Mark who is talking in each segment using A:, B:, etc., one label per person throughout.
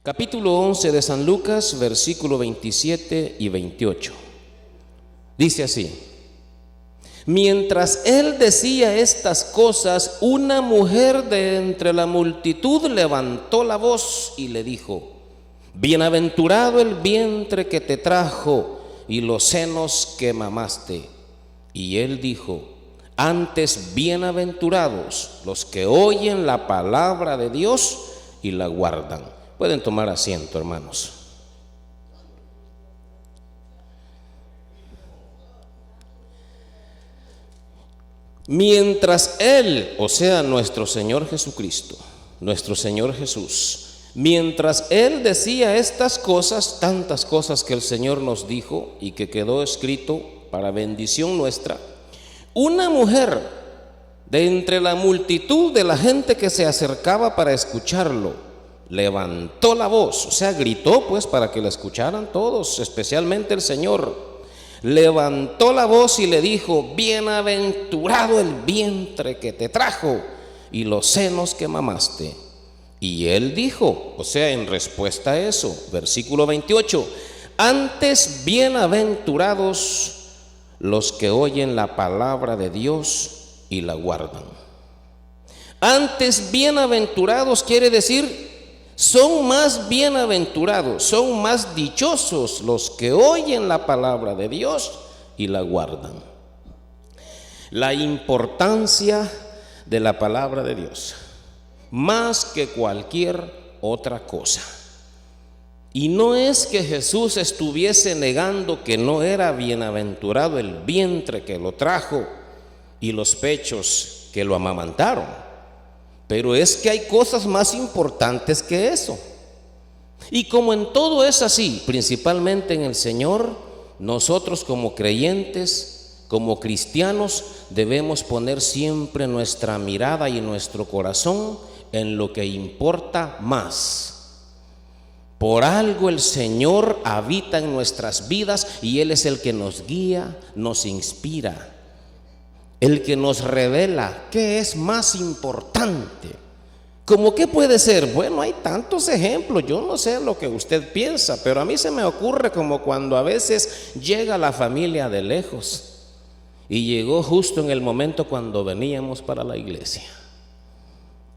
A: Capítulo 11 de San Lucas, versículo 27 y 28. Dice así: mientras él decía estas cosas, una mujer de entre la multitud levantó la voz y le dijo: bienaventurado el vientre que te trajo y los senos que mamaste. Y él dijo: antes bienaventurados los que oyen la palabra de Dios y la guardan. Pueden tomar asiento, hermanos. Mientras Él, o sea, nuestro Señor Jesucristo, nuestro Señor Jesús, mientras Él decía estas cosas, tantas cosas que el Señor nos dijo y que quedó escrito para bendición nuestra, una mujer de entre la multitud de la gente que se acercaba para escucharlo, levantó la voz, o sea, gritó pues para que la escucharan todos, especialmente el Señor. Levantó la voz y le dijo: bienaventurado el vientre que te trajo y los senos que mamaste. Y él dijo, o sea, en respuesta a eso, versículo 28, antes bienaventurados los que oyen la palabra de Dios y la guardan. Antes bienaventurados quiere decir, son más bienaventurados, son más dichosos los que oyen la palabra de Dios y la guardan. La importancia de la palabra de Dios, más que cualquier otra cosa. Y no es que Jesús estuviese negando que no era bienaventurado el vientre que lo trajo y los pechos que lo amamantaron. Pero es que hay cosas más importantes que eso. Y como en todo es así, principalmente en el Señor, nosotros como creyentes, como cristianos, debemos poner siempre nuestra mirada y nuestro corazón en lo que importa más. Por algo el Señor habita en nuestras vidas y Él es el que nos guía, nos inspira, el que nos revela qué es más importante. ¿Cómo qué puede ser? Bueno, hay tantos ejemplos, yo no sé lo que usted piensa, pero a mí se me ocurre como cuando a veces llega la familia de lejos y llegó justo en el momento cuando veníamos para la iglesia.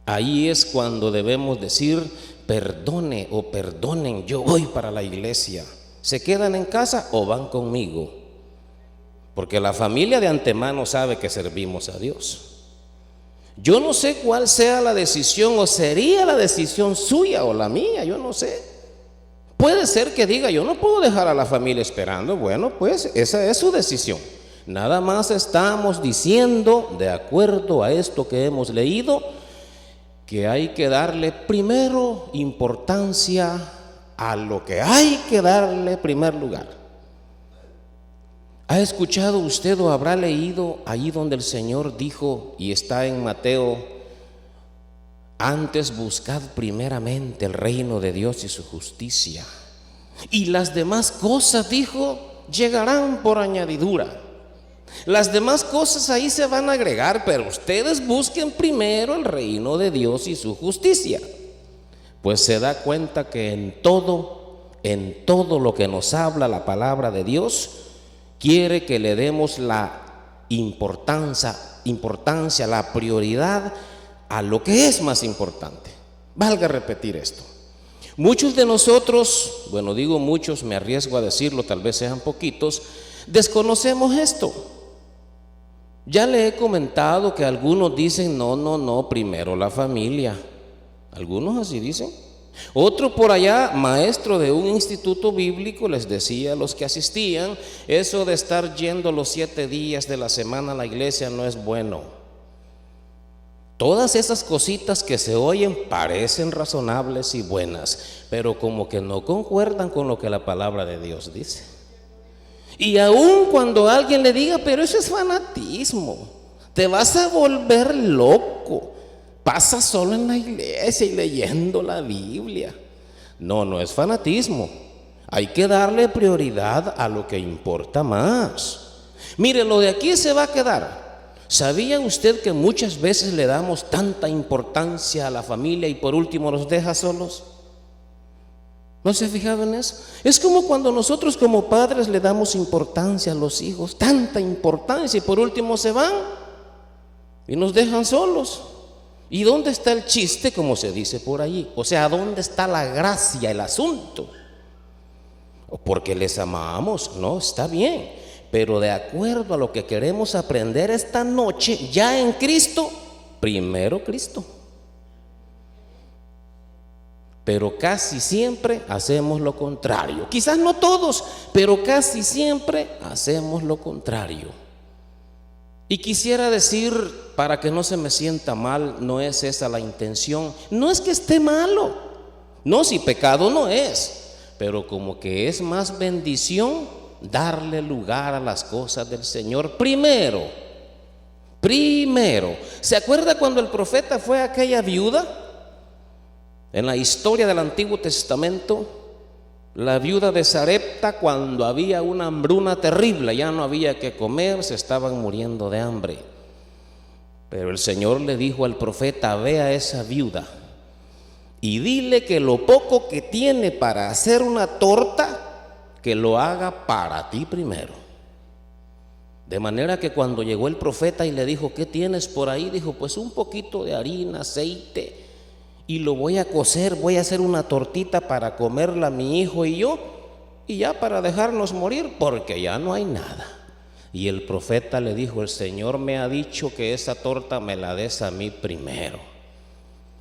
A: Ahí es cuando debemos decir: perdone o perdonen, yo voy para la iglesia. ¿Se quedan en casa o van conmigo? Porque la familia de antemano sabe que servimos a Dios. Yo no sé cuál sea la decisión, o sería la decisión suya o la mía, yo no sé. Puede ser que diga: yo no puedo dejar a la familia esperando. Bueno, pues esa es su decisión. Nada más estamos diciendo, de acuerdo a esto que hemos leído, que hay que darle primero importancia a lo que hay que darle primer lugar. ¿Ha escuchado usted o habrá leído ahí donde el Señor dijo, y está en Mateo: antes buscad primeramente el reino de Dios y su justicia, y las demás cosas, dijo, llegarán por añadidura? Las demás cosas ahí se van a agregar, pero ustedes busquen primero el reino de Dios y su justicia. Pues se da cuenta que en todo lo que nos habla la palabra de Dios, quiere que le demos la importancia, la prioridad a lo que es más importante. Valga repetir esto. Muchos de nosotros, bueno, digo muchos, me arriesgo a decirlo, tal vez sean poquitos, desconocemos esto. Ya le he comentado que algunos dicen: no, primero la familia. Algunos así dicen. Otro por allá, maestro de un instituto bíblico, les decía a los que asistían: eso de estar yendo los 7 días de la semana a la iglesia no es bueno. Todas esas cositas que se oyen parecen razonables y buenas, pero como que no concuerdan con lo que la palabra de Dios dice. Y aun cuando alguien le diga: pero eso es fanatismo, te vas a volver loco, pasa solo en la iglesia y leyendo la Biblia. No es fanatismo. Hay que darle prioridad a lo que importa más. Mire, lo de aquí se va a quedar. ¿Sabía usted que muchas veces le damos tanta importancia a la familia y por último los deja solos? ¿No se ha fijado en eso? Es como cuando nosotros como padres le damos importancia a los hijos, tanta importancia, y por último se van y nos dejan solos. ¿Y dónde está el chiste, como se dice por allí? O sea, ¿dónde está la gracia, el asunto? ¿O porque les amamos? No, está bien, pero de acuerdo a lo que queremos aprender esta noche, ya en Cristo, primero Cristo. Pero casi siempre hacemos lo contrario. Quizás no todos, pero casi siempre hacemos lo contrario. Y quisiera decir, para que no se me sienta mal, no es esa la intención. No es que esté malo. No, si pecado no es. Pero como que es más bendición darle lugar a las cosas del Señor primero. ¿Se acuerda cuando el profeta fue a aquella viuda? En la historia del Antiguo Testamento, la viuda de Sarepta, cuando había una hambruna terrible, ya no había que comer, se estaban muriendo de hambre. Pero el Señor le dijo al profeta: ve a esa viuda y dile que lo poco que tiene para hacer una torta, que lo haga para ti primero. De manera que cuando llegó el profeta y le dijo: ¿qué tienes por ahí? Dijo: pues un poquito de harina, aceite, y lo voy a cocer, voy a hacer una tortita para comerla mi hijo y yo, y ya para dejarnos morir, porque ya no hay nada. Y el profeta le dijo: el Señor me ha dicho que esa torta me la des a mí primero.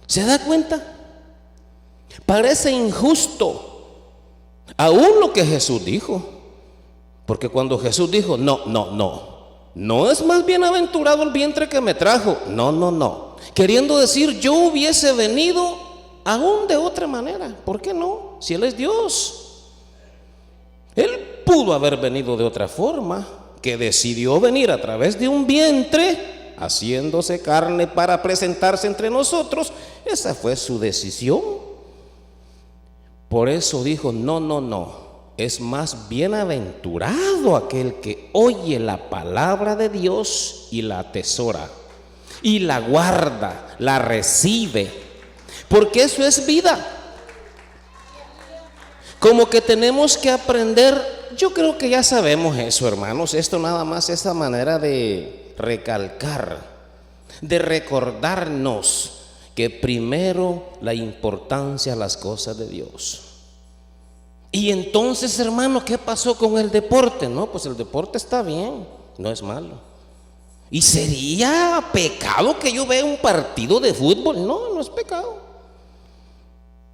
A: ¿Se da cuenta? Parece injusto aún lo que Jesús dijo, porque cuando Jesús dijo: no es más bienaventurado el vientre que me trajo, no, queriendo decir, yo hubiese venido aún de otra manera. ¿Por qué no? Si Él es Dios. Él pudo haber venido de otra forma, que decidió venir a través de un vientre, haciéndose carne para presentarse entre nosotros. Esa fue su decisión. Por eso dijo: no, es más bienaventurado aquel que oye la palabra de Dios y la atesora, y la guarda, la recibe, porque eso es vida. Como que tenemos que aprender. Yo creo que ya sabemos eso, hermanos. Esto nada más es la manera de recalcar, de recordarnos que primero la importancia a las cosas de Dios. Y entonces, hermano, ¿qué pasó con el deporte? No, pues el deporte está bien, no es malo. ¿Y sería pecado que yo vea un partido de fútbol? No es pecado.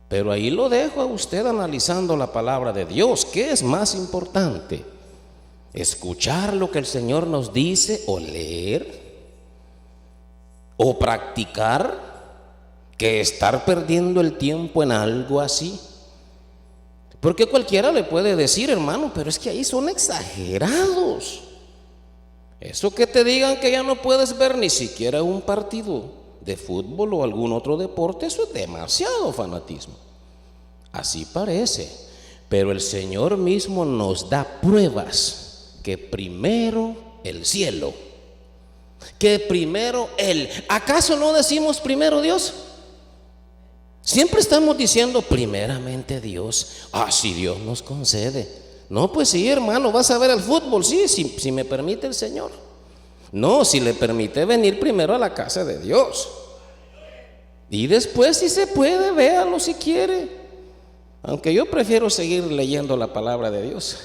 A: Pero ahí lo dejo a usted analizando la palabra de Dios. ¿Qué es más importante? ¿Escuchar lo que el Señor nos dice o leer? ¿O practicar? ¿Que estar perdiendo el tiempo en algo así? Porque cualquiera le puede decir: hermano, pero es que ahí son exagerados. Eso que te digan que ya no puedes ver ni siquiera un partido de fútbol o algún otro deporte, eso es demasiado fanatismo. Así parece, pero el Señor mismo nos da pruebas que primero el cielo, que primero Él. ¿Acaso no decimos primero Dios? Siempre estamos diciendo primeramente Dios. Si Dios nos concede. No, pues sí, hermano, vas a ver el fútbol, sí, si me permite el Señor. No, si le permite venir primero a la casa de Dios. Y después, si se puede, véalo si quiere. Aunque yo prefiero seguir leyendo la palabra de Dios.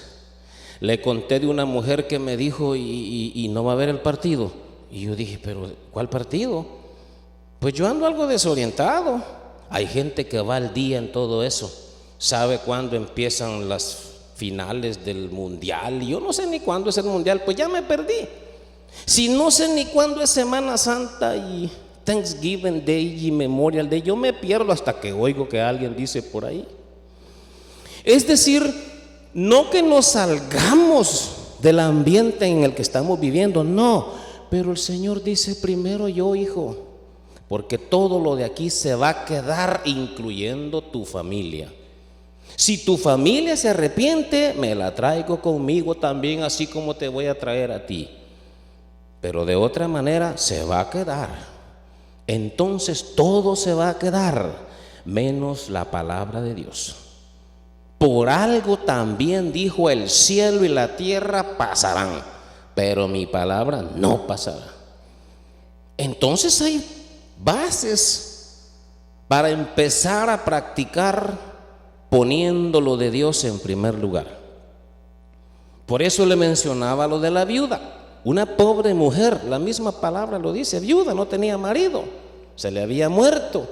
A: Le conté de una mujer que me dijo: ¿y no va a ver el partido? Y yo dije: ¿pero cuál partido? Pues yo ando algo desorientado. Hay gente que va al día en todo eso. Sabe cuándo empiezan las finales del mundial. Y yo no sé ni cuándo es el mundial, pues ya me perdí. Si no sé ni cuándo es Semana Santa y Thanksgiving Day y Memorial Day, yo me pierdo hasta que oigo que alguien dice por ahí. Es decir, no que nos salgamos del ambiente en el que estamos viviendo, no, pero el Señor dice: primero yo, hijo, porque todo lo de aquí se va a quedar, incluyendo tu familia. Si tu familia se arrepiente, me la traigo conmigo también, así como te voy a traer a ti. Pero de otra manera se va a quedar. Entonces todo se va a quedar, menos la palabra de Dios. por algo también dijo: el cielo y la tierra pasarán, pero mi palabra no pasará. Entonces hay bases para empezar a practicar poniendo lo de Dios en primer lugar. Por eso le mencionaba lo de la viuda, una pobre mujer, la misma palabra lo dice, viuda, no tenía marido, se le había muerto,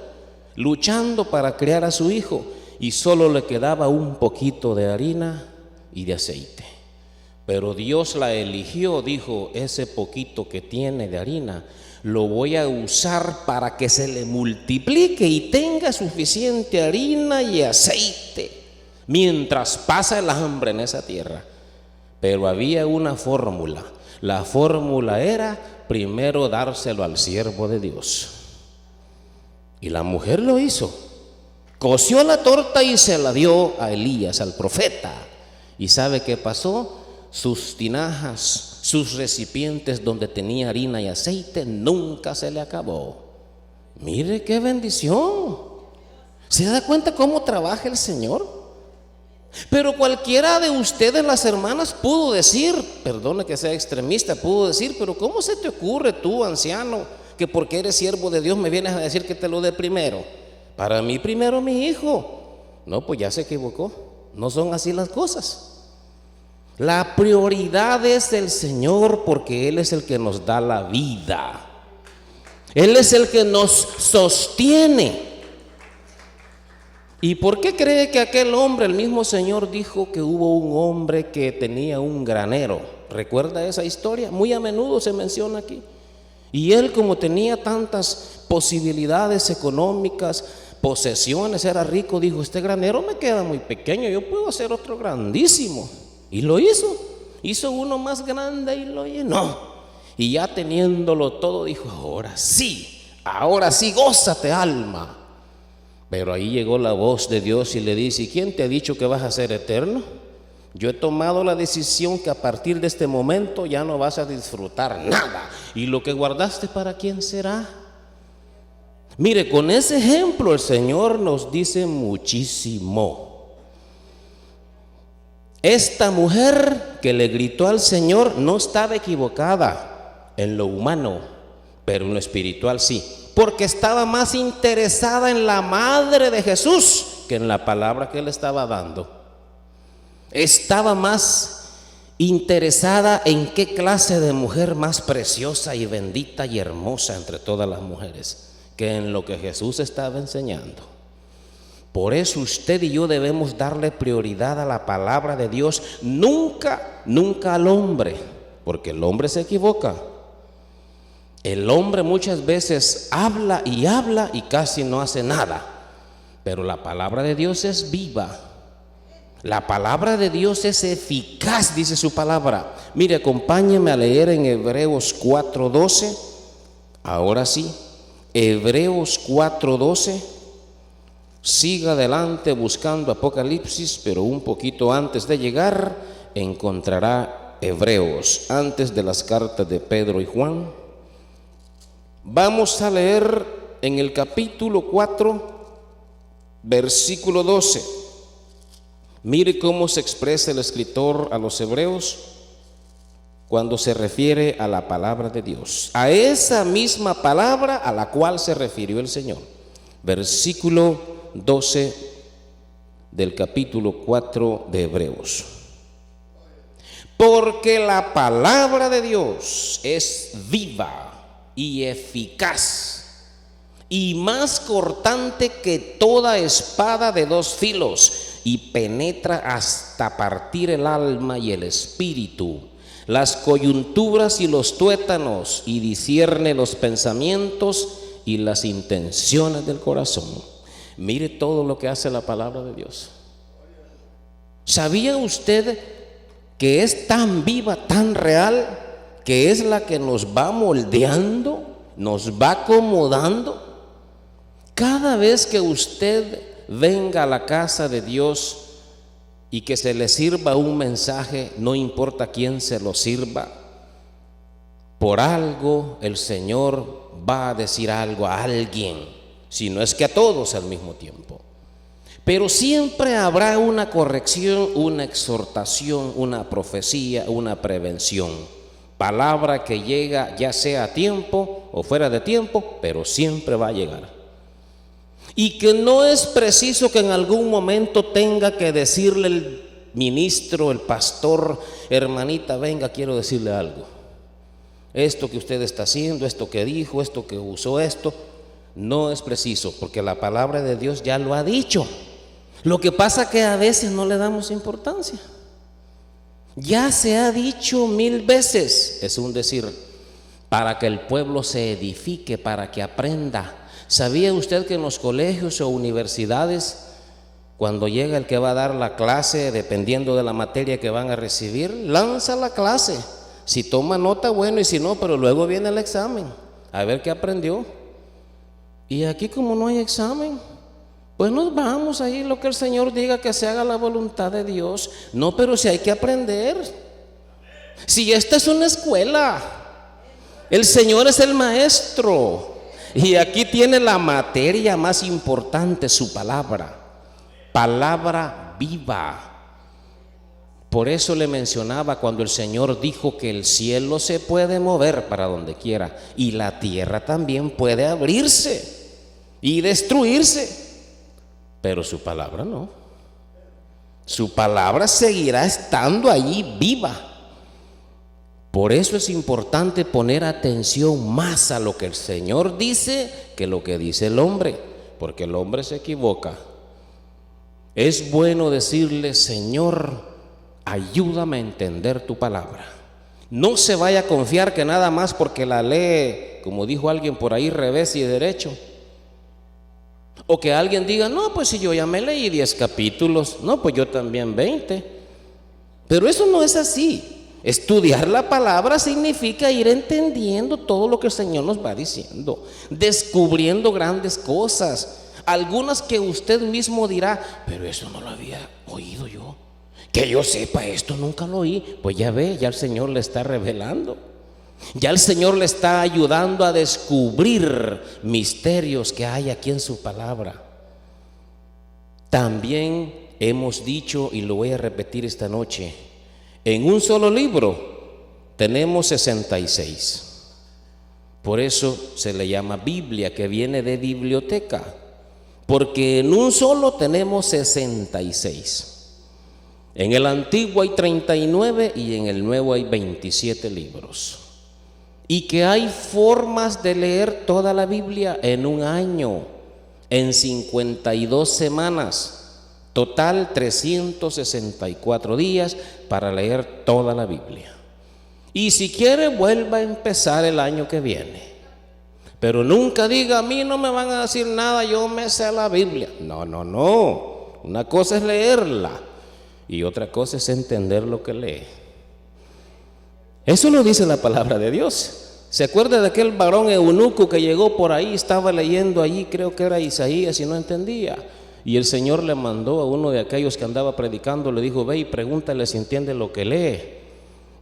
A: luchando para criar a su hijo, y solo le quedaba un poquito de harina y de aceite. Pero Dios la eligió, dijo: ese poquito que tiene de harina lo voy a usar para que se le multiplique y tenga suficiente harina y aceite mientras pasa el hambre en esa tierra. Pero había una fórmula. La fórmula era primero dárselo al siervo de Dios. Y la mujer lo hizo. Coció la torta y se la dio a Elías, al profeta. ¿Y sabe qué pasó? Sus tinajas, sus recipientes donde tenía harina y aceite, nunca se le acabó. Mire qué bendición. ¿Se da cuenta cómo trabaja el Señor? Pero cualquiera de ustedes, las hermanas, pudo decir, perdone que sea extremista, pudo decir: pero ¿cómo se te ocurre tú, anciano, que porque eres siervo de Dios me vienes a decir que te lo dé primero? Para mí primero mi hijo. No, pues ya se equivocó. No son así las cosas. La prioridad es el Señor, porque Él es el que nos da la vida. Él es el que nos sostiene. ¿Y por qué cree que aquel hombre, el mismo Señor dijo que hubo un hombre que tenía un granero? ¿Recuerda esa historia? Muy a menudo se menciona aquí. Y él, como tenía tantas posibilidades económicas, posesiones, era rico, dijo: este granero me queda muy pequeño, yo puedo hacer otro grandísimo. Y lo hizo. Hizo uno más grande y lo llenó. Y ya teniéndolo todo, dijo: ahora sí, gózate, alma. Pero ahí llegó la voz de Dios y le dice: ¿y quién te ha dicho que vas a ser eterno? Yo he tomado la decisión que a partir de este momento ya no vas a disfrutar nada. ¿Y lo que guardaste para quién será? Mire, con ese ejemplo el Señor nos dice muchísimo. Esta mujer que le gritó al Señor no estaba equivocada en lo humano, pero en lo espiritual sí. Porque estaba más interesada en la madre de Jesús que en la palabra que él estaba dando. Estaba más interesada en qué clase de mujer más preciosa y bendita y hermosa entre todas las mujeres, que en lo que Jesús estaba enseñando. Por eso usted y yo debemos darle prioridad a la palabra de Dios, nunca al hombre, porque el hombre se equivoca. El hombre muchas veces habla y casi no hace nada, pero la palabra de Dios es viva. La palabra de Dios es eficaz, dice su palabra. Mire, acompáñeme a leer en Hebreos 4:12. Ahora sí, Hebreos 4:12. Siga adelante buscando Apocalipsis, pero un poquito antes de llegar encontrará Hebreos, antes de las cartas de Pedro y Juan. Vamos a leer en el capítulo 4, versículo 12. Mire cómo se expresa el escritor a los hebreos cuando se refiere a la palabra de Dios, a esa misma palabra a la cual se refirió el Señor. Versículo 12 del capítulo 4 de Hebreos. Porque la palabra de Dios es viva y eficaz, y más cortante que toda espada de dos filos, y penetra hasta partir el alma y el espíritu, las coyunturas y los tuétanos, y discierne los pensamientos y las intenciones del corazón. Mire todo lo que hace la palabra de Dios. ¿Sabía usted que es tan viva, tan real, que es la que nos va moldeando, nos va acomodando? Cada vez que usted venga a la casa de Dios y que se le sirva un mensaje, no importa quién se lo sirva, por algo el Señor va a decir algo a alguien, si no es que a todos al mismo tiempo. Pero siempre habrá una corrección, una exhortación, una profecía, una prevención. Palabra que llega ya sea a tiempo o fuera de tiempo, pero siempre va a llegar. Y que no es preciso que en algún momento tenga que decirle el ministro, el pastor: hermanita, venga, quiero decirle algo. Esto que usted está haciendo, esto que dijo, esto que usó, esto, no es preciso, porque la palabra de Dios ya lo ha dicho. Lo que pasa es que a veces no le damos importancia. Ya se ha dicho 1000 veces, es un decir, para que el pueblo se edifique, para que aprenda. ¿Sabía usted que en los colegios o universidades, cuando llega el que va a dar la clase, dependiendo de la materia que van a recibir, lanza la clase? Si toma nota, bueno, y si no, pero luego viene el examen, a ver qué aprendió. Y aquí, como no hay examen, pues nos vamos ahí, lo que el Señor diga, que se haga la voluntad de Dios. No, pero si hay que aprender. Si esta es una escuela, el Señor es el maestro, y aquí tiene la materia más importante, su palabra, palabra viva. Por eso le mencionaba cuando el Señor dijo que el cielo se puede mover para donde quiera y la tierra también puede abrirse y destruirse, pero su palabra no. Su palabra seguirá estando allí viva. Por eso es importante poner atención más a lo que el Señor dice que lo que dice el hombre, porque el hombre se equivoca. Es bueno decirle: Señor, ayúdame a entender tu palabra. No se vaya a confiar que nada más porque la lee, como dijo alguien por ahí, revés y derecho. O que alguien diga: no, pues si yo ya me leí 10 capítulos, no, pues yo también 20. Pero eso no es así. Estudiar la palabra significa ir entendiendo todo lo que el Señor nos va diciendo, descubriendo grandes cosas, algunas que usted mismo dirá: pero eso no lo había oído yo. Que yo sepa, esto nunca lo oí. Pues ya ve, ya el Señor le está revelando. Ya el Señor le está ayudando a descubrir misterios que hay aquí en su palabra. También hemos dicho, y lo voy a repetir esta noche, en un solo libro tenemos 66. Por eso se le llama Biblia, que viene de biblioteca, porque en un solo tenemos 66. En el Antiguo hay 39 y en el Nuevo hay 27 libros. Y que hay formas de leer toda la Biblia en un año, en 52 semanas. Total 364 días para leer toda la Biblia. Y si quiere, vuelva a empezar el año que viene. Pero nunca diga: a mí no me van a decir nada, yo me sé la Biblia. No, no, no. Una cosa es leerla y otra cosa es entender lo que lee. Eso lo dice la palabra de Dios. ¿Se acuerda de aquel varón eunuco que llegó por ahí, estaba leyendo allí, creo que era Isaías, y no entendía? Y el Señor le mandó a uno de aquellos que andaba predicando, le dijo: ve y pregúntale si entiende lo que lee.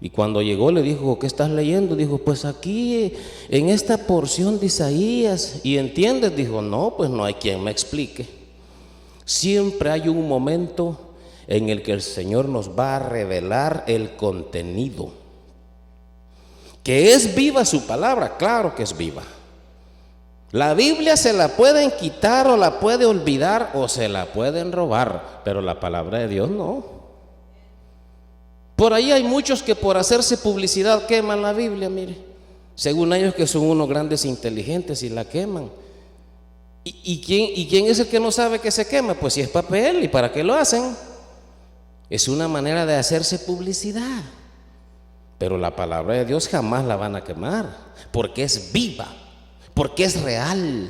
A: Y cuando llegó le dijo: ¿qué estás leyendo? Dijo: pues aquí en esta porción de Isaías. ¿Y entiendes? Dijo: no, pues no hay quien me explique. Siempre hay un momento en el que el Señor nos va a revelar el contenido. Que es viva su palabra, claro que es viva. La Biblia se la pueden quitar o la puede olvidar o se la pueden robar, pero la palabra de Dios no. Por ahí hay muchos que por hacerse publicidad queman la Biblia, mire, según ellos que son unos grandes inteligentes y la queman. ¿Y quién es el que no sabe que se quema? Pues si es papel, ¿y para qué lo hacen? Es una manera de hacerse publicidad. Pero la palabra de Dios jamás la van a quemar, porque es viva, porque es real,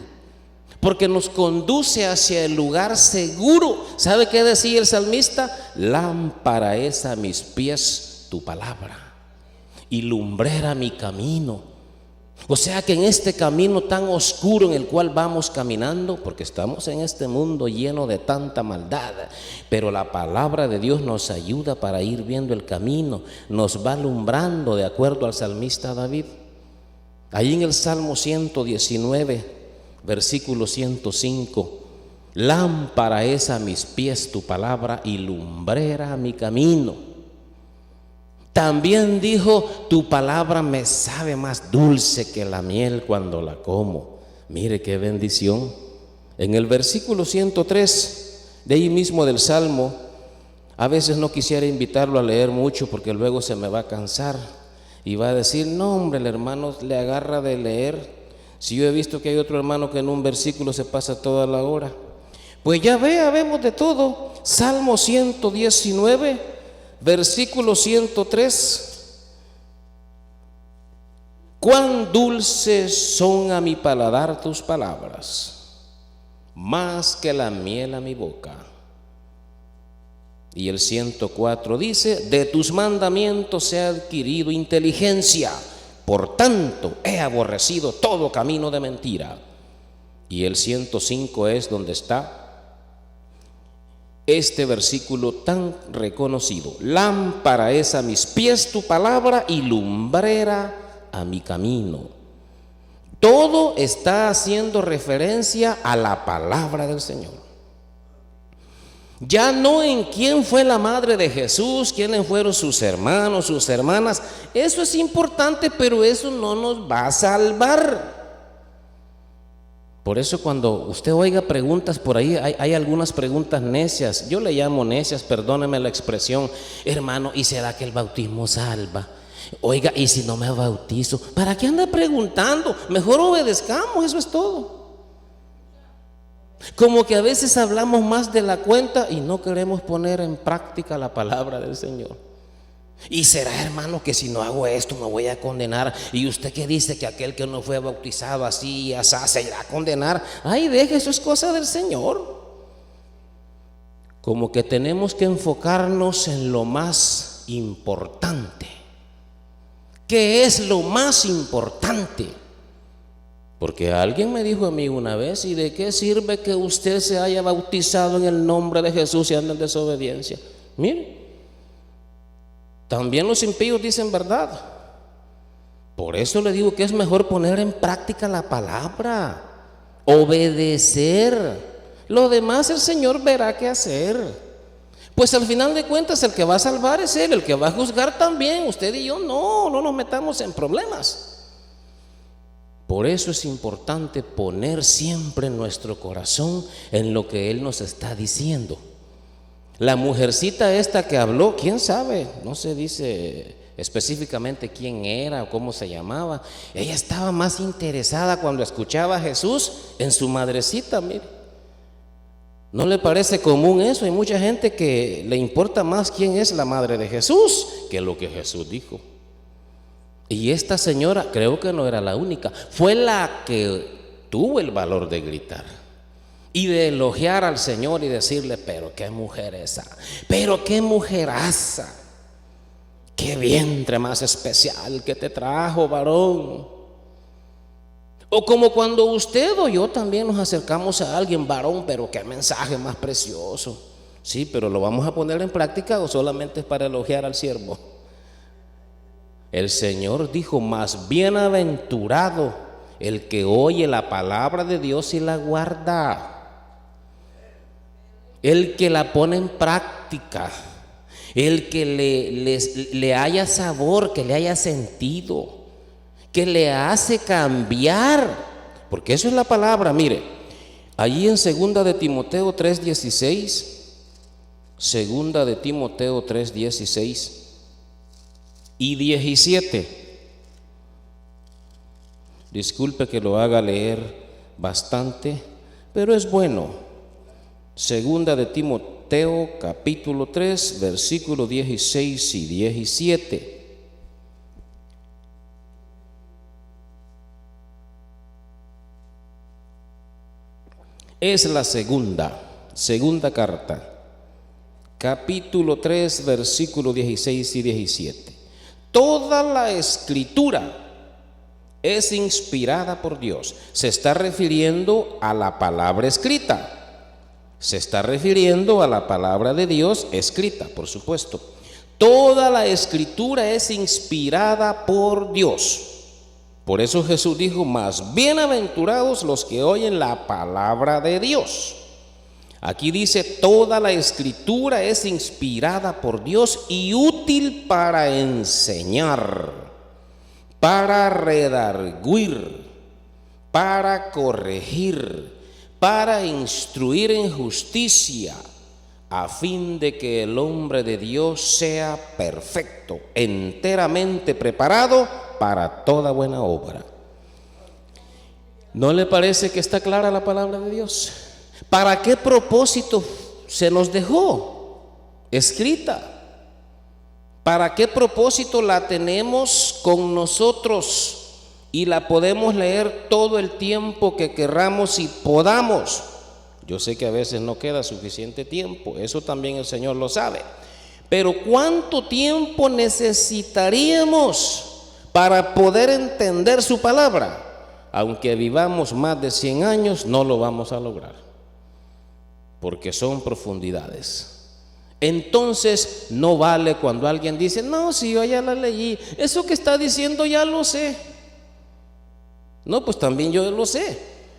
A: porque nos conduce hacia el lugar seguro. ¿Sabe qué decía el salmista? Lámpara es a mis pies tu palabra y lumbrera mi camino. O sea que en este camino tan oscuro en el cual vamos caminando, porque estamos en este mundo lleno de tanta maldad, pero la palabra de Dios nos ayuda para ir viendo el camino, nos va alumbrando, de acuerdo al salmista David. Ahí en el Salmo 119, versículo 105, Lámpara es a mis pies tu palabra y lumbrera a mi camino. También dijo, tu palabra me sabe más dulce que la miel cuando la como. Mire qué bendición. En el versículo 103, de ahí mismo del Salmo, a veces no quisiera invitarlo a leer mucho porque luego se me va a cansar y va a decir, no hombre, el hermano le agarra de leer. Si yo he visto que hay otro hermano que en un versículo se pasa toda la hora. Pues ya vemos de todo. Salmo 119, versículo 103. Cuán dulces son a mi paladar tus palabras, más que la miel a mi boca. Y el 104 dice, de tus mandamientos he adquirido inteligencia, por tanto he aborrecido todo camino de mentira. Y el 105 es donde está este versículo tan reconocido. Lámpara es a mis pies tu palabra y lumbrera a mi camino. Todo está haciendo referencia a la palabra del Señor. Ya no en quién fue la madre de Jesús, quiénes fueron sus hermanos, sus hermanas. Eso es importante, pero eso no nos va a salvar. Por eso cuando usted oiga preguntas por ahí, hay algunas preguntas necias. Yo le llamo necias, perdóneme la expresión. Hermano, ¿y será que el bautismo salva? Oiga, ¿y si no me bautizo? ¿Para qué anda preguntando? Mejor obedezcamos, eso es todo. Como que a veces hablamos más de la cuenta y no queremos poner en práctica la palabra del Señor. ¿Y será, hermano, que si no hago esto me voy a condenar? ¿Y usted qué dice que aquel que no fue bautizado así y así se irá a condenar? Ay, deje, eso es cosa del Señor. Como que tenemos que enfocarnos en lo más importante. ¿Qué es lo más importante? Porque alguien me dijo a mí una vez, ¿y de qué sirve que usted se haya bautizado en el nombre de Jesús y anda en desobediencia? Mire, también los impíos dicen verdad. Por eso le digo que es mejor poner en práctica la palabra, obedecer. Lo demás el Señor verá qué hacer. Pues al final de cuentas el que va a salvar es Él, el que va a juzgar también. Usted y yo no nos metamos en problemas. Por eso es importante poner siempre nuestro corazón en lo que Él nos está diciendo. La mujercita esta que habló, quién sabe, no se dice específicamente quién era o cómo se llamaba. Ella estaba más interesada cuando escuchaba a Jesús en su madrecita, mire. ¿No le parece común eso? Hay mucha gente que le importa más quién es la madre de Jesús que lo que Jesús dijo. Y esta señora, creo que no era la única, fue la que tuvo el valor de gritar y de elogiar al Señor y decirle, pero qué mujer esa, pero qué mujeraza, qué vientre más especial que te trajo, varón. O como cuando usted o yo también nos acercamos a alguien, varón, pero qué mensaje más precioso. Sí, pero ¿lo vamos a poner en práctica o solamente es para elogiar al siervo? El Señor dijo, más bienaventurado el que oye la palabra de Dios y la guarda, el que la pone en práctica, el que le haya sabor, que le haya sentido, que le hace cambiar, porque eso es la palabra. Mire, allí en 2 de Timoteo 3:16, 2 de Timoteo 3:16 y 17. Disculpe que lo haga leer bastante, pero es bueno. 2 de Timoteo capítulo 3, versículo 16 y 17. Es la segunda carta, capítulo 3, versículo 16 y 17. Toda la escritura es inspirada por Dios. Se está refiriendo a la palabra escrita. Se está refiriendo a la palabra de Dios escrita, por supuesto. Toda la escritura es inspirada por Dios. Por eso Jesús dijo, más bienaventurados los que oyen la palabra de Dios. Aquí dice, toda la escritura es inspirada por Dios y útil para enseñar, para redarguir, para corregir, para instruir en justicia, a fin de que el hombre de Dios sea perfecto, enteramente preparado para toda buena obra. ¿No le parece que está clara la palabra de Dios? ¿Para qué propósito se nos dejó escrita? ¿Para qué propósito la tenemos con nosotros y la podemos leer todo el tiempo que querramos y podamos? Yo sé que a veces no queda suficiente tiempo, eso también el Señor lo sabe. Pero ¿cuánto tiempo necesitaríamos para poder entender su palabra? Aunque vivamos más de 100 años, no lo vamos a lograr, porque son profundidades. Entonces no vale cuando alguien dice, no, si yo ya la leí, eso que está diciendo ya lo sé. No, pues también yo lo sé,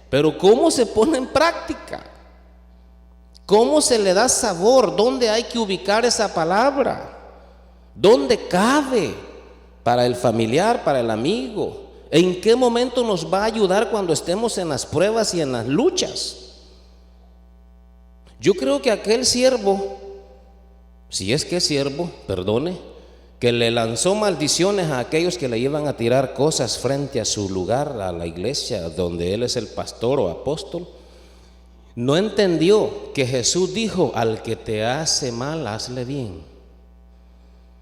A: pero ¿cómo se pone en práctica? ¿Cómo se le da sabor? ¿Dónde hay que ubicar esa palabra? ¿Dónde cabe para el familiar, para el amigo? ¿En qué momento nos va a ayudar cuando estemos en las pruebas y en las luchas? Yo creo que aquel siervo, si es que es siervo, perdone, que le lanzó maldiciones a aquellos que le iban a tirar cosas frente a su lugar, a la iglesia donde él es el pastor o apóstol, no entendió que Jesús dijo, al que te hace mal, hazle bien.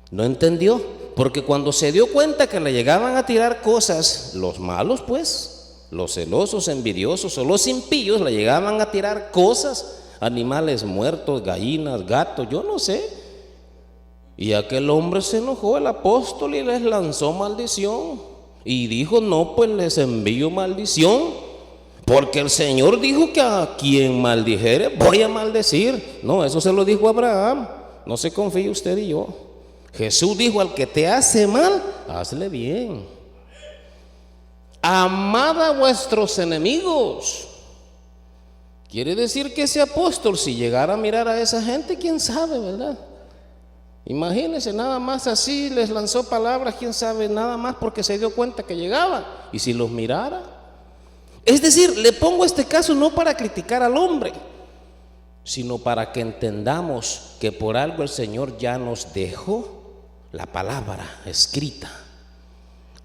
A: No entendió, porque cuando se dio cuenta que le llegaban a tirar cosas, los malos pues, los celosos, envidiosos o los impíos le llegaban a tirar cosas, animales muertos, gallinas, gatos, yo no sé. Y aquel hombre se enojó, el apóstol, y les lanzó maldición. Y dijo, no, pues les envío maldición, porque el Señor dijo que a quien maldijere voy a maldecir. No, eso se lo dijo Abraham, no se confíe usted y yo. Jesús dijo, al que te hace mal, hazle bien. Amad a vuestros enemigos. Quiere decir que ese apóstol, si llegara a mirar a esa gente, quién sabe, ¿verdad? Imagínense, nada más así les lanzó palabras, quién sabe, nada más porque se dio cuenta que llegaban. Y si los mirara, es decir, le pongo este caso no para criticar al hombre, sino para que entendamos que por algo el Señor ya nos dejó la palabra escrita.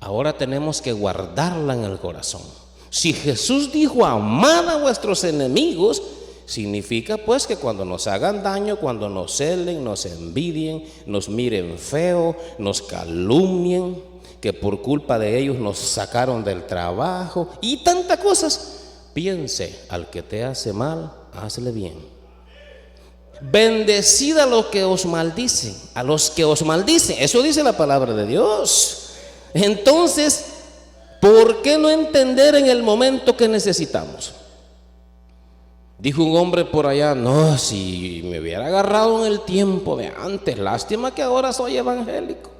A: Ahora tenemos que guardarla en el corazón. Si Jesús dijo, amad a vuestros enemigos, significa pues que cuando nos hagan daño, cuando nos celen, nos envidien, nos miren feo, nos calumnien, que por culpa de ellos nos sacaron del trabajo y tantas cosas, piense, al que te hace mal, hazle bien. Bendecid a los que os maldicen, a los que os maldicen, eso dice la palabra de Dios. Entonces, ¿por qué no entender en el momento que necesitamos? Dijo un hombre por allá, no, si me hubiera agarrado en el tiempo de antes, lástima que ahora soy evangélico.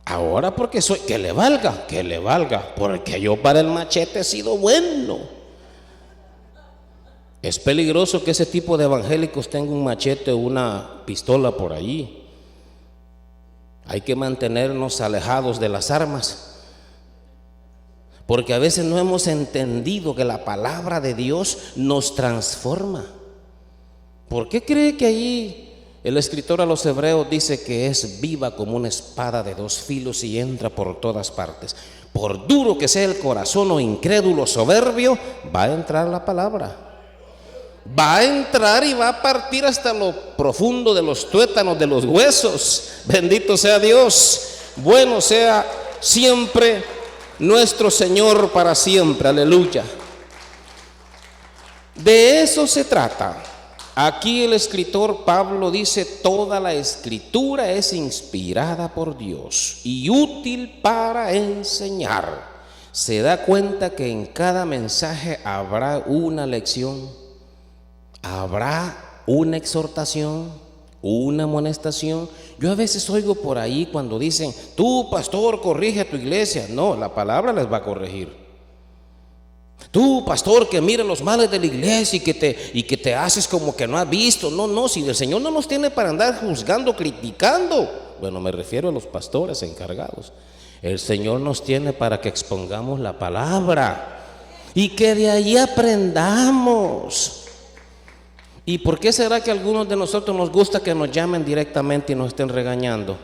A: Ahora porque soy, que le valga, porque yo para el machete he sido bueno. Es peligroso que ese tipo de evangélicos tenga un machete o una pistola por allí. Hay que mantenernos alejados de las armas, porque a veces no hemos entendido que la palabra de Dios nos transforma. ¿Por qué cree que allí el escritor a los Hebreos dice que es viva como una espada de dos filos y entra por todas partes? Por duro que sea el corazón o incrédulo, soberbio, va a entrar la palabra. Va a entrar y va a partir hasta lo profundo de los tuétanos, de los huesos. Bendito sea Dios. Bueno sea siempre nuestro Señor para siempre. Aleluya. De eso se trata. Aquí el escritor Pablo dice, toda la escritura es inspirada por Dios y útil para enseñar. Se da cuenta que en cada mensaje habrá una lección, habrá una exhortación, una amonestación. Yo a veces oigo por ahí cuando dicen, tú pastor corrige a tu iglesia. No, la palabra les va a corregir. Tú, pastor, que mira los males de la iglesia y que te haces como que no has visto. No, si el Señor no nos tiene para andar juzgando, criticando. Bueno, me refiero a los pastores encargados. El Señor nos tiene para que expongamos la palabra y que de ahí aprendamos. ¿Y por qué será que a algunos de nosotros nos gusta que nos llamen directamente y nos estén regañando?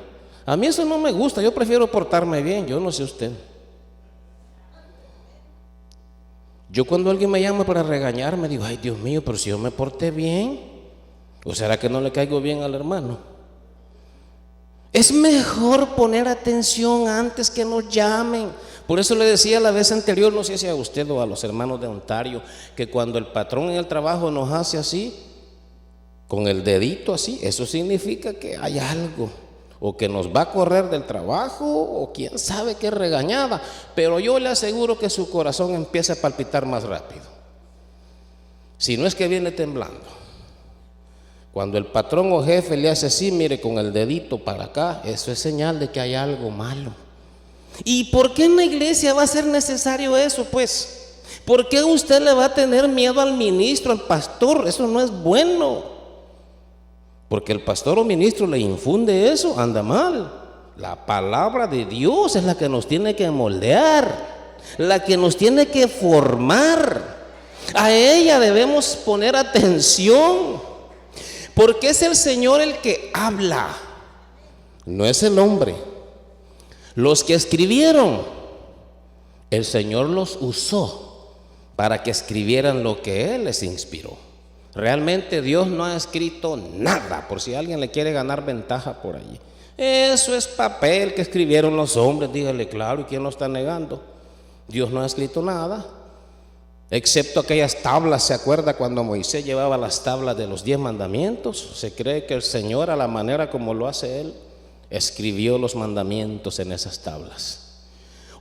A: A mí eso no me gusta, yo prefiero portarme bien, yo no sé usted. Yo cuando alguien me llama para regañarme digo, ay Dios mío, pero si yo me porté bien, ¿o será que no le caigo bien al hermano? Es mejor poner atención antes que nos llamen. Por eso le decía la vez anterior, no sé si a usted o a los hermanos de Ontario, que cuando el patrón en el trabajo nos hace así, con el dedito así, eso significa que hay algo, o que nos va a correr del trabajo, o quién sabe qué regañada. Pero yo le aseguro que su corazón empieza a palpitar más rápido, si no es que viene temblando. Cuando el patrón o jefe le hace así, mire, con el dedito para acá, eso es señal de que hay algo malo. ¿Y por qué en la iglesia va a ser necesario eso, pues? ¿Por qué usted le va a tener miedo al ministro, al pastor? Eso no es bueno. Porque el pastor o ministro le infunde eso, anda mal. La palabra de Dios es la que nos tiene que moldear, la que nos tiene que formar. A ella debemos poner atención, porque es el Señor el que habla, no es el hombre. Los que escribieron, el Señor los usó para que escribieran lo que Él les inspiró. Realmente Dios no ha escrito nada, por si alguien le quiere ganar ventaja por allí. Eso es papel que escribieron los hombres, dígale claro, ¿y quién lo está negando? Dios no ha escrito nada, excepto aquellas tablas. ¿Se acuerda cuando Moisés llevaba las tablas de los 10 mandamientos? Se cree que el Señor, a la manera como lo hace Él, escribió los mandamientos en esas tablas.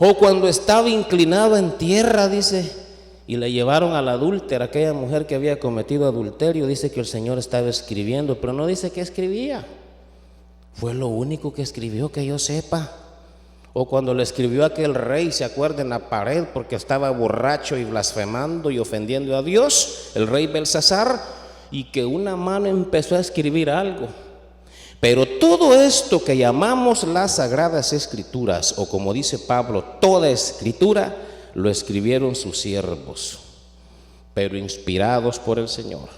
A: O cuando estaba inclinado en tierra, dice, y le llevaron a la adúltera, aquella mujer que había cometido adulterio, dice que el Señor estaba escribiendo, pero no dice qué escribía. Fue lo único que escribió que yo sepa. O cuando le escribió a aquel rey, se acuerda, en la pared, porque estaba borracho y blasfemando y ofendiendo a Dios, el rey Belsasar, y que una mano empezó a escribir algo. Pero todo esto que llamamos las Sagradas Escrituras, o como dice Pablo, toda escritura, lo escribieron sus siervos, pero inspirados por el Señor.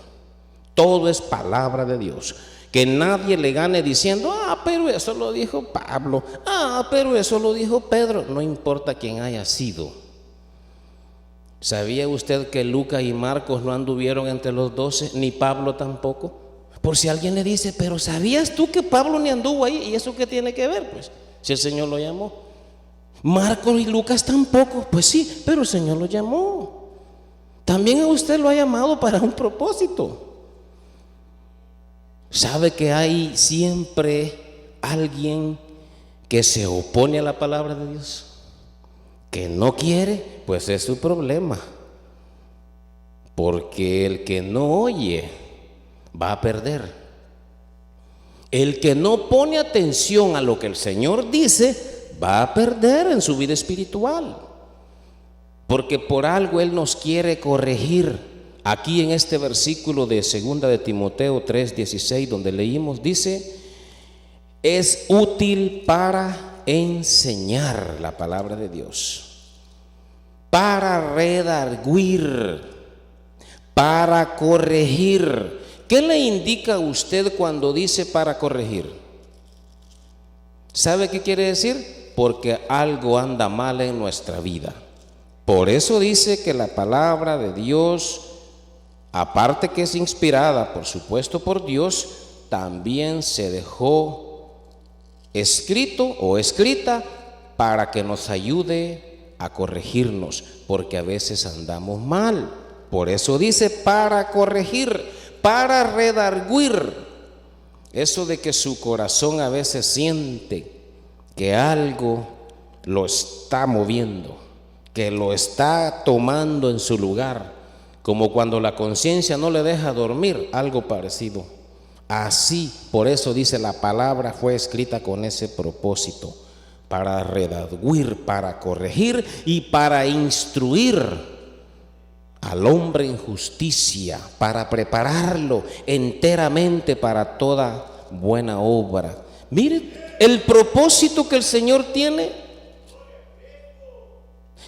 A: Todo es palabra de Dios. Que nadie le gane diciendo, pero eso lo dijo Pablo, pero eso lo dijo Pedro. No importa quién haya sido. ¿Sabía usted que Lucas y Marcos no anduvieron entre los 12, ni Pablo tampoco? Por si alguien le dice, pero ¿sabías tú que Pablo ni anduvo ahí? ¿Y eso qué tiene que ver? Pues si el Señor lo llamó. Marcos y Lucas tampoco. Pues sí, pero el Señor lo llamó. También a usted lo ha llamado para un propósito. ¿Sabe que hay siempre alguien que se opone a la palabra de Dios? Que no quiere, pues es su problema. Porque el que no oye va a perder. El que no pone atención a lo que el Señor dice va a perder en su vida espiritual, porque por algo Él nos quiere corregir. Aquí en este versículo de 2 de Timoteo 3:16, donde leímos, dice, es útil para enseñar, la palabra de Dios, para redarguir, para corregir. ¿Qué le indica a usted cuando dice para corregir? ¿Sabe qué quiere decir? Porque algo anda mal en nuestra vida. Por eso dice que la palabra de Dios, aparte que es inspirada, por supuesto, por Dios, también se dejó escrito o escrita para que nos ayude a corregirnos, porque a veces andamos mal. Por eso dice para corregir, para redarguir. Eso de que su corazón a veces siente que algo lo está moviendo, que lo está tomando en su lugar, como cuando la conciencia no le deja dormir, algo parecido. Así, por eso dice, la palabra fue escrita con ese propósito, para redarguir, para corregir y para instruir al hombre en justicia, para prepararlo enteramente para toda buena obra. Mire el propósito que el Señor tiene.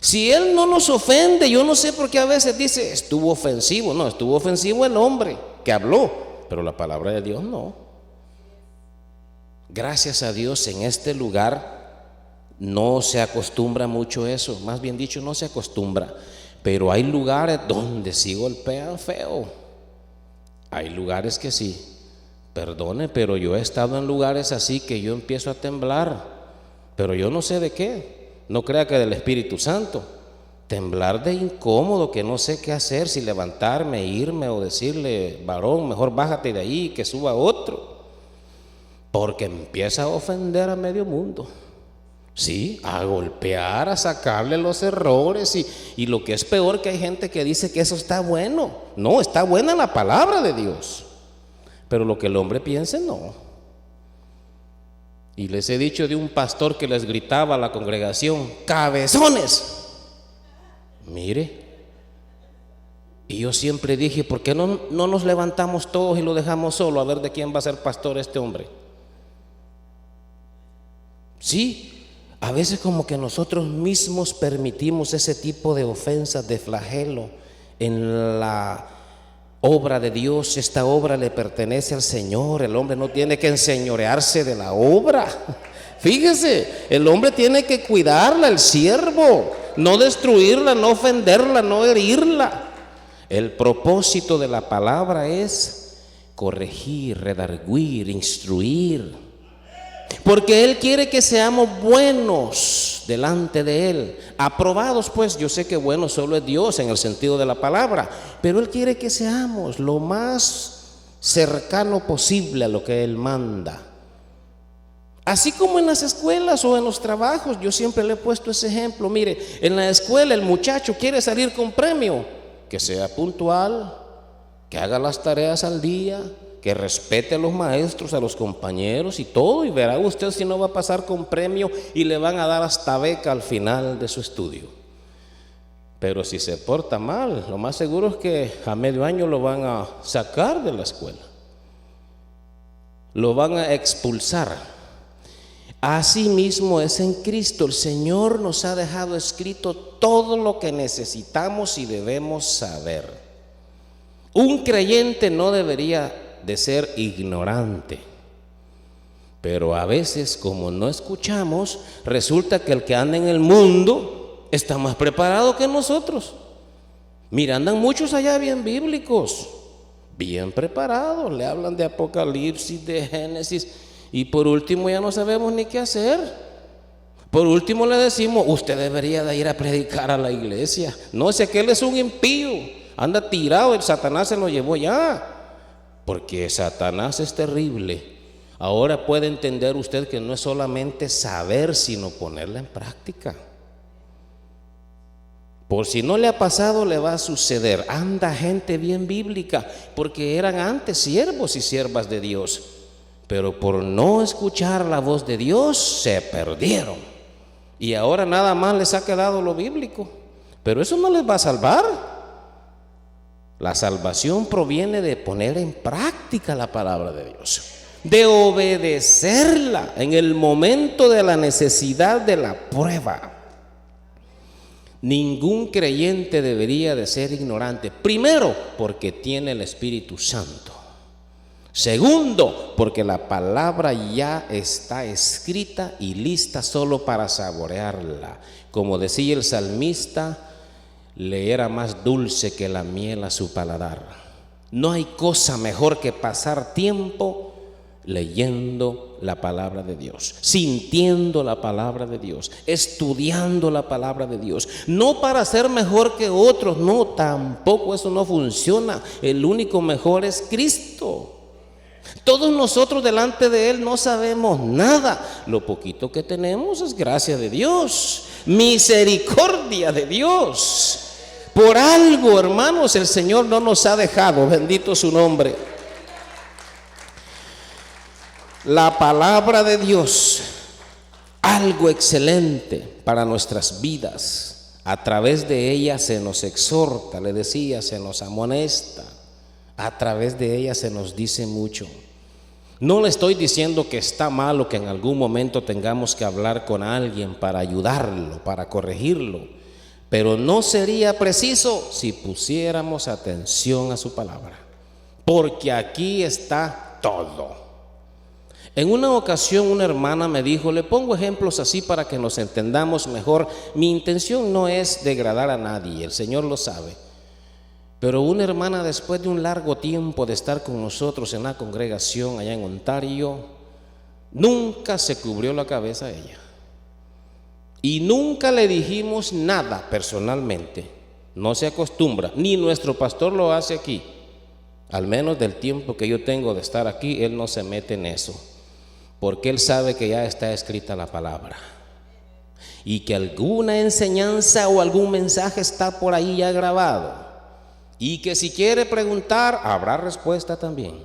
A: Si Él no nos ofende, yo no sé por qué a veces dice estuvo ofensivo. No, estuvo ofensivo el hombre que habló, pero la palabra de Dios no. Gracias a Dios en este lugar no se acostumbra mucho eso, más bien dicho no se acostumbra, pero hay lugares donde sí golpean feo. Hay lugares que sí, perdone, pero yo he estado en lugares así que yo empiezo a temblar, pero yo no sé de qué, no crea que del Espíritu Santo. Temblar de incómodo, que no sé qué hacer, si levantarme, irme o decirle, varón, mejor bájate de ahí, que suba otro, porque empieza a ofender a medio mundo. Sí, a golpear, a sacarle los errores y lo que es peor, que hay gente que dice que eso está bueno. No, está buena la palabra de Dios, pero lo que el hombre piense no. Y les he dicho de un pastor que les gritaba a la congregación, cabezones. Mire, y yo siempre dije, ¿por qué no nos levantamos todos y lo dejamos solo a ver de quién va a ser pastor este hombre? Sí. A veces como que nosotros mismos permitimos ese tipo de ofensas, de flagelo en la obra de Dios. Esta obra le pertenece al Señor, el hombre no tiene que enseñorearse de la obra. Fíjese, el hombre tiene que cuidarla, el siervo, no destruirla, no ofenderla, no herirla. El propósito de la palabra es corregir, redarguir, instruir. Porque Él quiere que seamos buenos delante de Él, aprobados. Pues yo sé que bueno solo es Dios en el sentido de la palabra, pero Él quiere que seamos lo más cercano posible a lo que Él manda. Así como en las escuelas o en los trabajos, yo siempre le he puesto ese ejemplo. Mire, en la escuela el muchacho quiere salir con premio, que sea puntual, que haga las tareas al día, que respete a los maestros, a los compañeros y todo, y verá usted si no va a pasar con premio y le van a dar hasta beca al final de su estudio. Pero si se porta mal, lo más seguro es que a medio año lo van a sacar de la escuela, lo van a expulsar. Así mismo es en Cristo. El Señor nos ha dejado escrito todo lo que necesitamos y debemos saber. Un creyente no debería de ser ignorante, pero a veces como no escuchamos, resulta que el que anda en el mundo está más preparado que nosotros. Mira, andan muchos allá bien bíblicos, bien preparados, le hablan de Apocalipsis, de Génesis, y por último ya no sabemos ni qué hacer. Por último le decimos, usted debería de ir a predicar a la iglesia. No, si aquel es un impío, anda tirado, el Satanás se lo llevó ya. Porque Satanás es terrible. Ahora puede entender usted que no es solamente saber, sino ponerla en práctica. Por si no le ha pasado, le va a suceder. Anda gente bien bíblica, porque eran antes siervos y siervas de Dios, pero por no escuchar la voz de Dios se perdieron. Y ahora nada más les ha quedado lo bíblico, pero eso no les va a salvar. La salvación proviene de poner en práctica la palabra de Dios, de obedecerla en el momento de la necesidad, de la prueba. Ningún creyente debería de ser ignorante. Primero, porque tiene el Espíritu Santo. Segundo, porque la palabra ya está escrita y lista solo para saborearla. Como decía el salmista, le era más dulce que la miel a su paladar. No hay cosa mejor que pasar tiempo leyendo la palabra de Dios, sintiendo la palabra de Dios, estudiando la palabra de Dios. No para ser mejor que otros, no, tampoco, eso no funciona. El único mejor es Cristo. Todos nosotros delante de Él no sabemos nada. Lo poquito que tenemos es gracia de Dios, misericordia de Dios. Por algo, hermanos, el Señor no nos ha dejado, bendito su nombre. La palabra de Dios, algo excelente para nuestras vidas, A través de ella se nos exhorta, le decía, se nos amonesta. A través de ella se nos dice mucho. No le estoy diciendo que está malo que en algún momento tengamos que hablar con alguien para ayudarlo, para corregirlo, pero no sería preciso si pusiéramos atención a su palabra, porque aquí está todo. En una ocasión una hermana me dijo, le pongo ejemplos así para que nos entendamos mejor. Mi intención no es degradar a nadie, el Señor lo sabe. Pero una hermana, después de un largo tiempo de estar con nosotros en la congregación allá en Ontario, nunca se cubrió la cabeza a ella. Y nunca le dijimos nada personalmente. No se acostumbra, ni nuestro pastor lo hace aquí. Al menos del tiempo que yo tengo de estar aquí, él no se mete en eso. Porque él sabe que ya está escrita la palabra. Y que alguna enseñanza o algún mensaje está por ahí ya grabado. Y que si quiere preguntar, habrá respuesta también.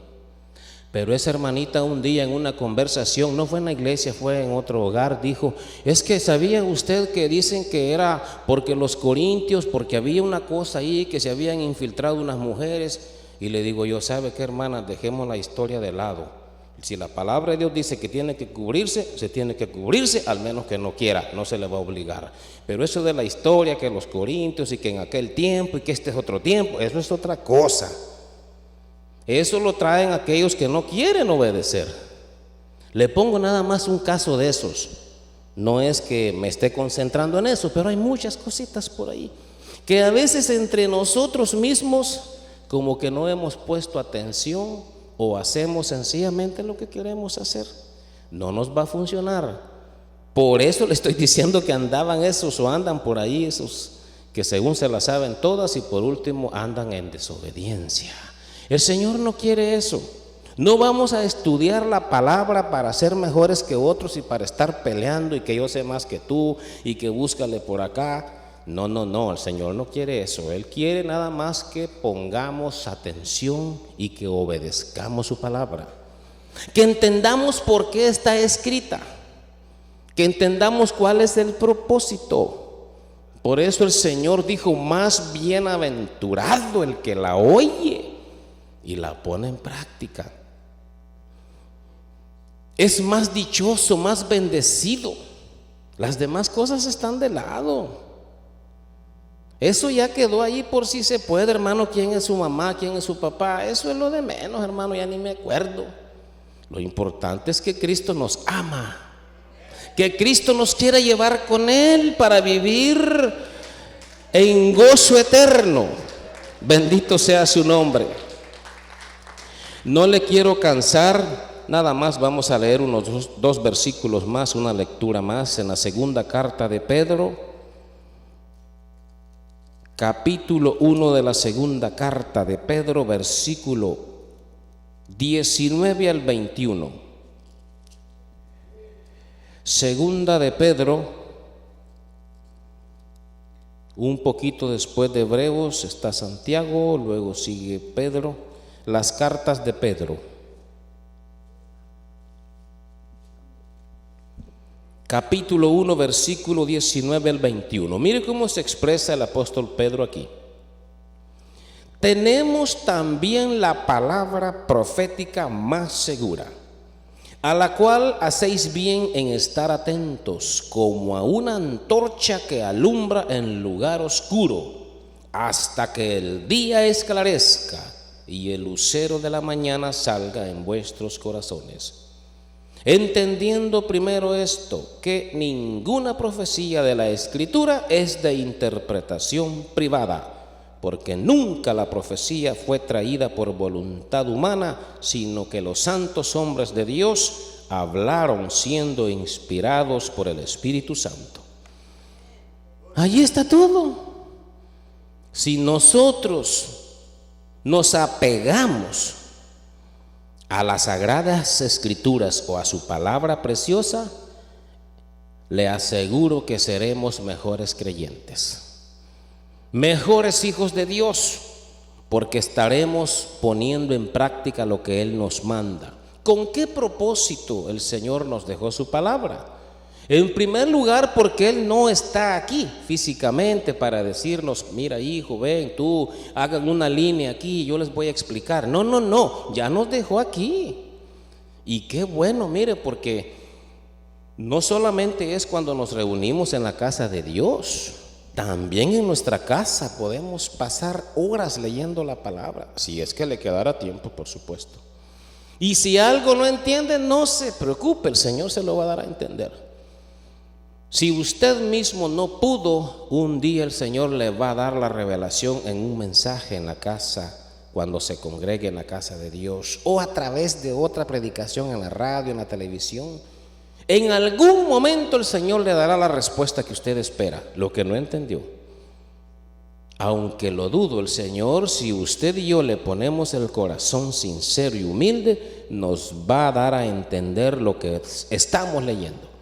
A: Pero esa hermanita un día en una conversación, no fue en la iglesia, fue en otro hogar, dijo, es que ¿sabía usted que dicen que era porque los corintios, porque había una cosa ahí, que se habían infiltrado unas mujeres? Y le digo yo, ¿sabe qué, hermana? Dejemos la historia de lado. Si la palabra de Dios dice que tiene que cubrirse, se tiene que cubrirse, al menos que no quiera, no se le va a obligar. Pero eso de la historia, que los corintios y que en aquel tiempo y que este es otro tiempo, eso es otra cosa. Eso lo traen aquellos que no quieren obedecer. Le pongo nada más un caso de esos. No es que me esté concentrando en eso, pero hay muchas cositas por ahí que a veces entre nosotros mismos como que no hemos puesto atención o hacemos sencillamente lo que queremos hacer. No nos va a funcionar. Por eso le estoy diciendo que andaban esos o andan por ahí esos que según se las saben todas y por último andan en desobediencia. El Señor no quiere eso. No vamos a estudiar la palabra para ser mejores que otros y para estar peleando y que yo sé más que tú y que búscale por acá. No, el Señor no quiere eso. Él quiere nada más que pongamos atención y que obedezcamos su palabra. Que entendamos por qué está escrita. Que entendamos cuál es el propósito. Por eso el Señor dijo, más bienaventurado el que la oye y la pone en práctica. Es más dichoso, más bendecido. Las demás cosas están de lado. Eso ya quedó ahí por si se puede, hermano. ¿Quién es su mamá? ¿Quién es su papá? Eso es lo de menos, hermano, ya ni me acuerdo. Lo importante es que Cristo nos ama, que Cristo nos quiere llevar con Él para vivir en gozo eterno. Bendito sea su nombre. No le quiero cansar. Nada más vamos a leer unos dos versículos más, una lectura más en la segunda carta de Pedro. Capítulo 1 de la segunda carta de Pedro, versículo 19 al 21. Segunda de Pedro, un poquito después de Hebreos está Santiago, luego sigue Pedro, las cartas de Pedro. Capítulo 1, versículo 19 al 21. Mire cómo se expresa el apóstol Pedro aquí. Tenemos también la palabra profética más segura, a la cual hacéis bien en estar atentos, como a una antorcha que alumbra en lugar oscuro, hasta que el día esclarezca y el lucero de la mañana salga en vuestros corazones. Entendiendo primero esto, que ninguna profecía de la Escritura es de interpretación privada, porque nunca la profecía fue traída por voluntad humana, sino que los santos hombres de Dios hablaron siendo inspirados por el Espíritu Santo. Allí está todo. Si nosotros nos apegamos a las sagradas escrituras o a su palabra preciosa, le aseguro que seremos mejores creyentes, mejores hijos de Dios, porque estaremos poniendo en práctica lo que Él nos manda. ¿Con qué propósito el Señor nos dejó su palabra? En primer lugar, porque Él no está aquí físicamente para decirnos, mira hijo, ven, tú hagan una línea aquí, yo les voy a explicar. No, no, no, ya nos dejó aquí. Y qué bueno, mire, porque no solamente es cuando nos reunimos en la casa de Dios, también en nuestra casa podemos pasar horas leyendo la palabra, si es que le quedara tiempo, por supuesto. Y si algo no entiende, no se preocupe, el Señor se lo va a dar a entender. Si usted mismo no pudo, un día el Señor le va a dar la revelación en un mensaje en la casa, cuando se congregue en la casa de Dios, o a través de otra predicación en la radio, en la televisión. En algún momento el Señor le dará la respuesta que usted espera, lo que no entendió. Aunque lo dudo, el Señor, si usted y yo le ponemos el corazón sincero y humilde, nos va a dar a entender lo que estamos leyendo.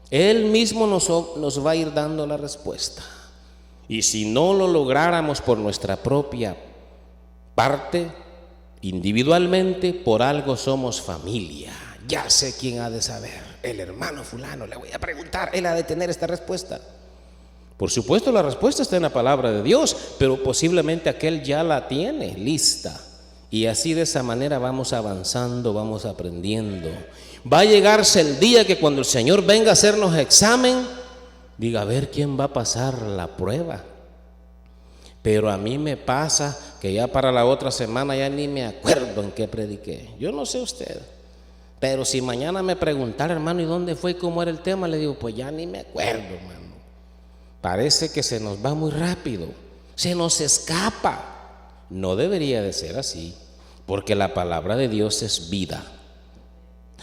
A: Él mismo nos va a ir dando la respuesta. Y si no lo lográramos por nuestra propia parte, individualmente, por algo somos familia. Ya sé quién ha de saber, el hermano fulano, le voy a preguntar, él ha de tener esta respuesta. Por supuesto, la respuesta está en la palabra de Dios, pero posiblemente aquel ya la tiene lista. Y así de esa manera vamos avanzando, vamos aprendiendo. Va a llegarse el día que cuando el Señor venga a hacernos examen, diga, a ver quién va a pasar la prueba. Pero a mí me pasa que ya para la otra semana ya ni me acuerdo en qué prediqué. Yo no sé usted, pero si mañana me preguntara, hermano, ¿y dónde fue y cómo era el tema? Le digo, pues ya ni me acuerdo, hermano. Parece que se nos va muy rápido, se nos escapa. No debería de ser así, porque la palabra de Dios es vida.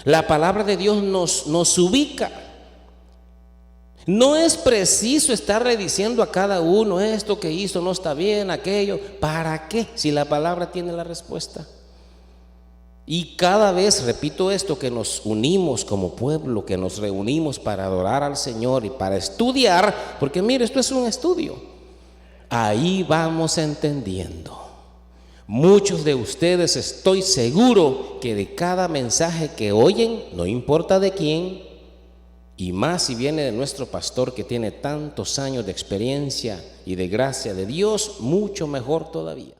A: La palabra de Dios nos ubica. No es preciso estar rediciendo a cada uno, esto que hizo no está bien, aquello. ¿Para qué? Si la palabra tiene la respuesta. Y cada vez, repito esto, que nos unimos como pueblo, que nos reunimos para adorar al Señor y para estudiar, porque mire, esto es un estudio. Ahí vamos entendiendo. Muchos de ustedes, estoy seguro que de cada mensaje que oyen, no importa de quién, y más si viene de nuestro pastor que tiene tantos años de experiencia y de gracia de Dios, mucho mejor todavía.